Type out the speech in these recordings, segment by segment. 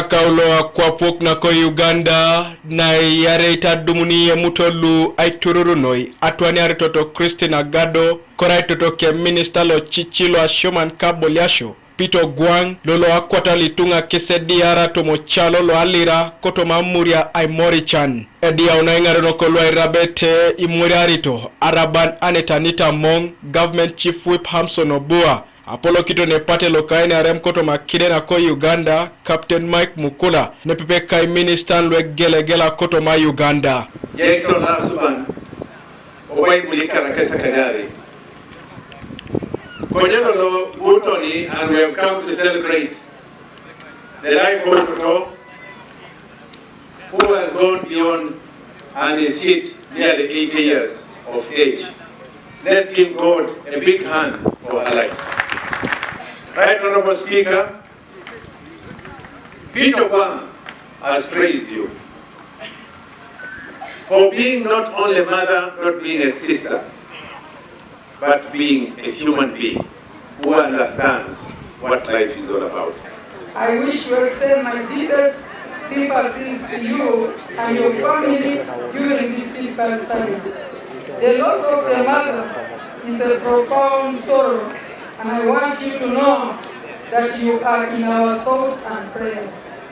Akaulo Akwapok na ko Uganda na yare itadumuni ya mutolu aitururunoi atwani ari toto Christina Gado korai Totoke Eminista lo chichilo ashoman kaboliasho Pito Ogwang lolo Akwata litunga kesedi ara tomo chalo lo alira koto mamuria aimorichan edia unaingare no kolwa irabete imuri arito araban anetanita mong government chief whip Hamson Obua Apollo kito ne pate lokaini arem koto makide na ko Uganda Captain Mike Mukula ne pepe kai minister lwe gela koto ma Uganda Director la suban Obai mulika na kesa kanyari Konyelo lo Butoni, and we have come to celebrate the life of Toto, who has gone beyond and is hit nearly 80 years of age. Let's give God a big hand for her life. Right Honorable Speaker, Peter Ogwang has praised you for being not only a mother, not being a sister, but being a human being who understands what life is all about. I wish to extend my deepest sympathies to you and your family during this difficult time. The loss of a mother is a profound sorrow, and I want you to know that you are in our thoughts and prayers.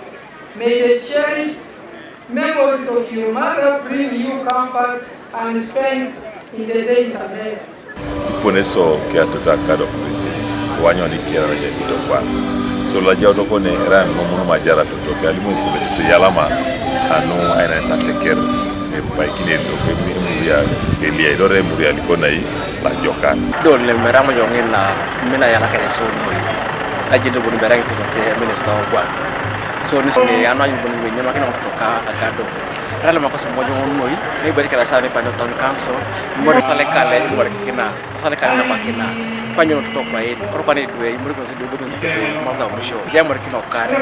May the cherished memories of your mother bring you comfort and strength in the days ahead. Poneso kia tutaka do polisi wanyo ni kia raja kitokwa so la jao toko ne ran no munu majara Totoke alimu isibete yalama anu aina sa teker e paikine do ke muria elia idore muria likona yi la joka do le merama jongina mina yana kare so no ajindo bun berang Totoke Eminista Ogwang so ni anu ajindo bun nyama kina kutoka agado Rala makosa mmoja ngomoi ni bari kala sana pande town council mbona sale kale mbona kina sale kale na pakina kwanyo Totoke kwa hili kwa ni dwe mbona kwa sidu betu zipepe mwanzo mwisho jambo kina ukare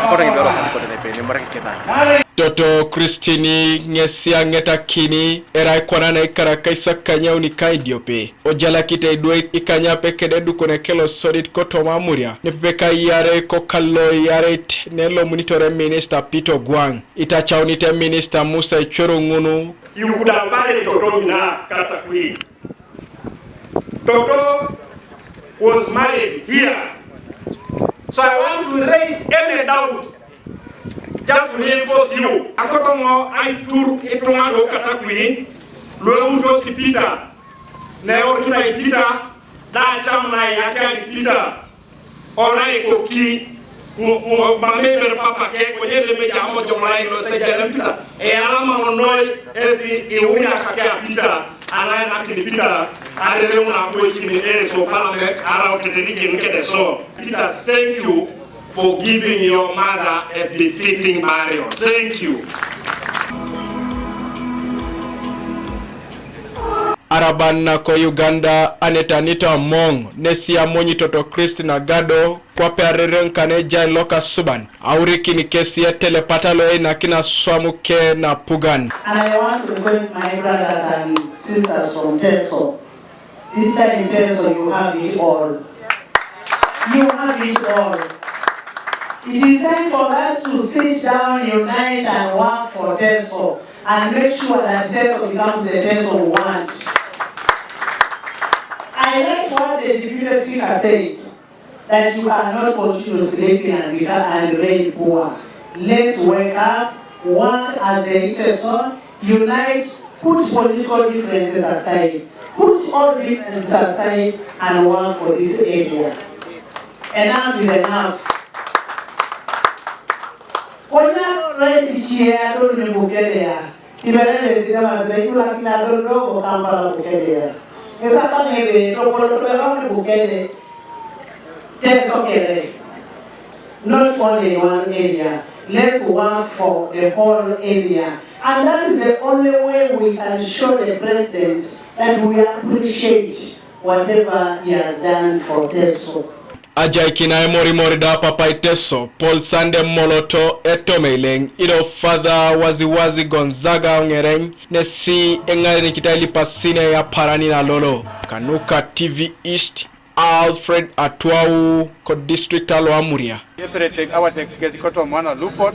akona ngibero sana kwa tenepe mbona kina Toto Christini ngesia ngeta kini era ikwana na ikara kaisa kanya unikaidiyope ojala kite idwe ikanya pekede dukone kelo solid koto mamuria nepeka yare kokalo yare nelo monitore Minister Peter Ogwang itacha unite Minister Musa Ichoro ngunu yukudapare Toto na kata kui Toto was married here, so I want to raise any doubt just to reinforce you. Akotongo I tour etonga lo kata kui lo uto si Peter na orkina Peter da chamna ya kya Peter ora ekoki mamebe papa ke kwenye meja mo jomla ilo sejele Peter e alama monoi esi iuya kakya Peter ana na kini Peter arele una ko kini eso parame ara oteteni nkede so Peter, thank you for giving your mother a befitting burial. Thank you. Araban ko Uganda anetanita mong nesia monyi Toto Christina Gado kwa pereren kane jai loka suban auriki ni kesi ya telepatalo na kina swamuke na pugan. And I want to request my brothers and sisters from Teso. This time in Teso you have it all. You have it all. It is time for us to sit down, unite and work for Teso and make sure that Teso becomes the Teso we want. I like what the deputy speaker said, that you cannot continue sleeping and remain poor. Let's wake up, work as the Teso, unite, put political differences aside, put all differences aside and work for this area. Enough is enough. Onya raisi chia do ni bukelea. Ibelele sina mazai kula kina do do kamba bukelea. Esa panebe to polo to ni bukele. Teso kele. Not only one area. Let's work for the whole area. And that is the only way we can show the president that we appreciate whatever he has done for Teso. Ajay kina mori da papa Teso Paul Sande Moloto etomeleng ido father wazi Gonzaga ongereng nesi engari nikitali pasine ya parani na lolo Kanuka TV East Alfred Atwau ko district alo Amuria. Yepretek awatek kesikoto mwana lupot